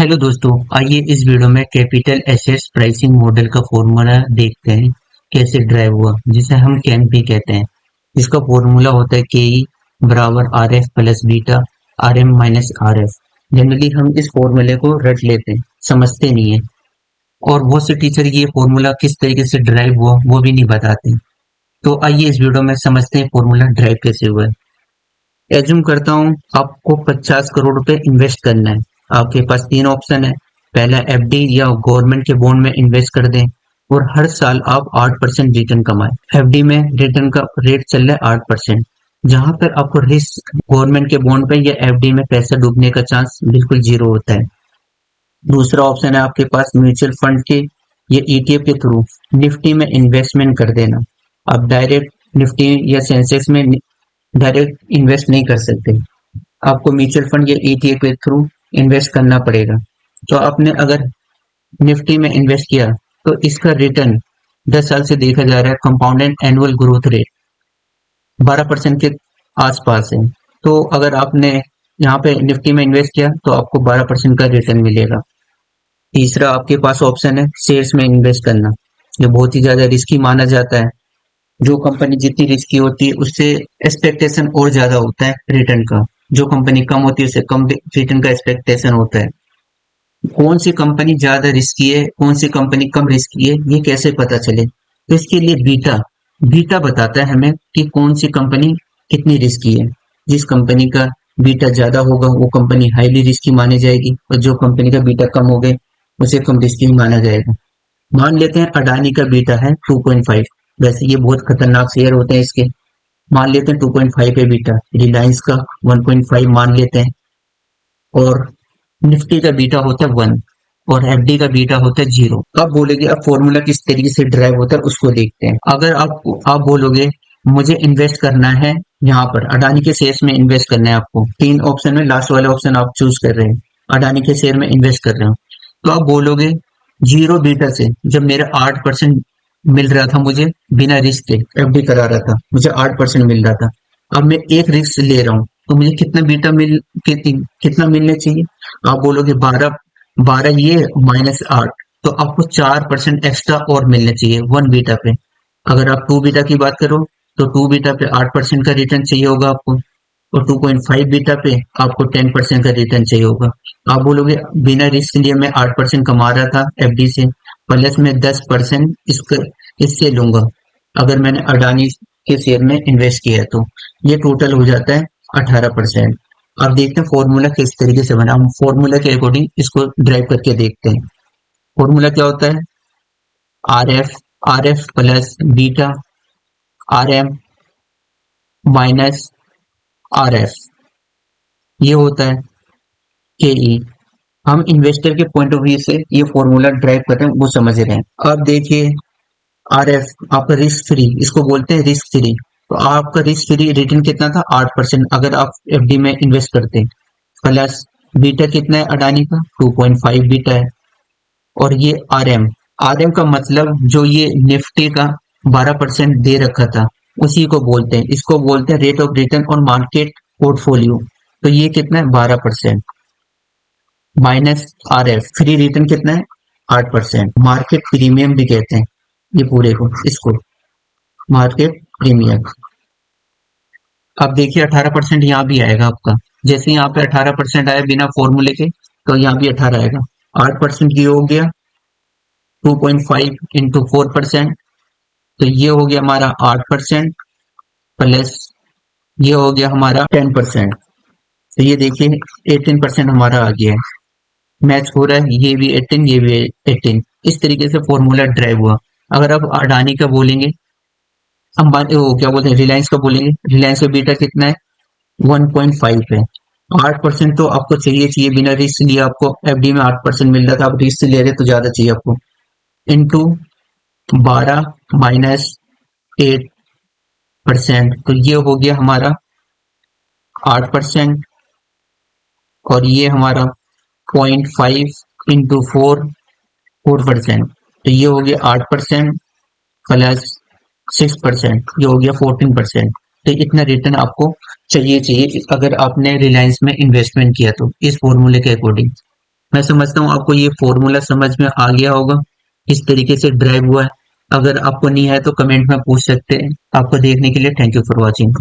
Hello दोस्तों, आइए इस वीडियो में कैपिटल एसेट्स प्राइसिंग मॉडल का फॉर्मूला देखते हैं कैसे ड्राइव हुआ, जिसे हम कैन-पी कहते हैं। इसका फॉर्मूला होता है के ई बराबर R F plus beta R M minus R F. Generally हम इस फॉर्मूले को रट लेते हैं, समझते नहीं है, और बहुत से टीचर ये फॉर्मूला किस तरीके से ड्राइव हुआ वो भी नहीं बताते। तो आइए इस वीडियो में समझते हैं फॉर्मूला ड्राइव कैसे हुआ है। एज्यूम करता हूँ आपको 50 करोड़ रुपए इन्वेस्ट करना है। आपके पास तीन ऑप्शन है। पहला एफडी या गवर्नमेंट के बॉन्ड में इन्वेस्ट कर दें और हर साल आप 8% रिटर्न कमाएं। एफडी में रिटर्न का रेट चल रहा है 8%, जहां पर आपको रिस्क गवर्नमेंट के बॉन्ड पे या एफडी में पैसा डूबने का चांस बिल्कुल जीरो होता है। दूसरा ऑप्शन है आपके पास म्यूचुअल फंड के या ईटीएफ के थ्रू निफ्टी में इन्वेस्टमेंट कर देना। आप डायरेक्ट निफ्टी या सेंसेक्स में डायरेक्ट इन्वेस्ट नहीं कर सकते, आपको म्यूचुअल फंड या ईटीएफ के थ्रू इन्वेस्ट करना पड़ेगा। तो आपने अगर निफ्टी में इन्वेस्ट किया तो इसका रिटर्न 10 साल से देखा जा रहा है कंपाउंडेड एनुअल ग्रोथ रेट 12% के आसपास है। तो अगर आपने यहाँ पे निफ्टी में इन्वेस्ट किया तो आपको 12% का रिटर्न मिलेगा। तीसरा आपके पास ऑप्शन है शेयर्स में इन्वेस्ट करना। ये बहुत ही ज्यादा रिस्की माना जाता है। जो कंपनी जितनी रिस्की होती है उससे एक्सपेक्टेशन और ज्यादा होता है रिटर्न का। जो कंपनी कम होती है उससे कम रिटर्न का एक्सपेक्टेशन होता है। कौन सी कंपनी ज्यादा रिस्की है, कौन सी कंपनी कम रिस्की है, ये कैसे पता चले? तो इसके लिए बीटा बीटा बताता है हमें कि कौन सी कंपनी कितनी रिस्की है। जिस कंपनी का बीटा ज्यादा होगा वो कंपनी हाईली रिस्की मानी जाएगी, और जो कंपनी का बीटा कम हो गए उसे कम रिस्की माना जाएगा। मान लेते हैं अडानी का बीटा है 2.5। वैसे ये बहुत खतरनाक शेयर होते हैं इसके। मान लेते हैं 2.5 है बीटा। रिलायंस का 1.5 मान लेते हैं, और निफ्टी का बीटा होता है 1 और एफडी का बीटा होता है 0। अब बोलोगे अब फॉर्मूला किस तरीके से ड्राइव होता है उसको देखते हैं। अगर आप बोलोगे मुझे इन्वेस्ट करना है, यहाँ पर अडानी के शेयर्स में इन्वेस्ट करना है, आपको तीन ऑप्शन में लास्ट वाला ऑप्शन आप चूज कर रहे हैं, अडानी के शेयर में इन्वेस्ट कर रहे हो, तो आप बोलोगे जीरो बीटा से जब मेरा 8% मिल रहा था, मुझे बिना रिस्क के एफडी करा रहा था, मुझे 8% मिल रहा था। अब मैं एक रिस्क ले रहा हूँ तो मुझे कितना बीटा कितना मिलना चाहिए? आप बोलोगे 12। 12 ये माइनस 8, तो आपको 4% एक्स्ट्रा और मिलना चाहिए 1 बीटा पे। अगर आप 2 बीटा की बात करो तो 2 बीटा पे 8% का रिटर्न चाहिए होगा आपको, और 2.5 बीटा पे आपको 10% का रिटर्न चाहिए होगा। आप बोलोगे बिना रिस्क लिए मैं 8% कमा रहा था एफडी से, प्लस में 10% इससे लूंगा अगर मैंने अडानी के शेयर में इन्वेस्ट किया है, तो ये टोटल हो जाता है 18%। अब देखते हैं फॉर्मूला किस तरीके से बना। हम फॉर्मूला के अकॉर्डिंग इसको ड्राइव करके देखते हैं। फॉर्मूला क्या होता है? R F plus beta R M minus R F, ये होता है के ई। हम इन्वेस्टर के पॉइंट ऑफ व्यू से ये फॉर्मूला ड्राइव कर रहे हैं, वो समझ रहे हैं। अब देखिए आर एफ आपका रिस्क फ्री, इसको बोलते हैं रिस्क फ्री। तो आपका रिस्क फ्री रिटर्न कितना था? 8% अगर आप एफडी में इन्वेस्ट करते हैं। प्लस बीटा कितना है अडानी का? 2.5 बीटा है। और ये आर एम का मतलब जो ये निफ्टी का 12% दे रखा था उसी को बोलते हैं। इसको बोलते हैं रेट ऑफ रिटर्न और मार्केट पोर्टफोलियो। तो ये कितना है? 12% minus R F free return कितना है? 8%। मार्केट प्रीमियम भी कहते हैं ये पूरे को, इसको मार्केट प्रीमियम। अब देखिए 18% यहाँ भी आएगा आपका। जैसे यहाँ पे 18% आया बिना फॉर्मूले के, तो यहाँ भी 18 आएगा। 8% ये हो गया 2.5 इंटू 4%, तो ये हो गया हमारा 8%, प्लस ये हो गया हमारा 10%। तो ये देखिए 18% हमारा आ गया है। मैच हो रहा है, ये भी 18 ये भी 18। इस तरीके से फॉर्मूला ड्राइव हुआ। अगर आप अडानी का बोलेंगे, अंबानी वो क्या बोलते हैं रिलायंस का बोलेंगे, रिलायंस का बीटा कितना है? 1.5 है। 8% तो आपको चाहिए बिना रिस्क लिए। आपको एफडी में 8% मिल रहा था, आप रिस्क ले रहे तो ज्यादा चाहिए आपको। इंटू 12 माइनस 8%, तो ये हो गया हमारा 8%, और ये हमारा 0.5 इंटू 4%, तो ये हो गया 8% प्लस 6%, ये हो गया 14%। तो इतना रिटर्न आपको चाहिए अगर आपने रिलायंस में इन्वेस्टमेंट किया तो, इस फॉर्मूले के अकॉर्डिंग। मैं समझता हूँ आपको ये फॉर्मूला समझ में आ गया होगा, किस तरीके से ड्राइव हुआ है। अगर आपको नहीं है तो कमेंट में पूछ सकते हैं। आपको देखने के लिए थैंक यू फॉर वॉचिंग।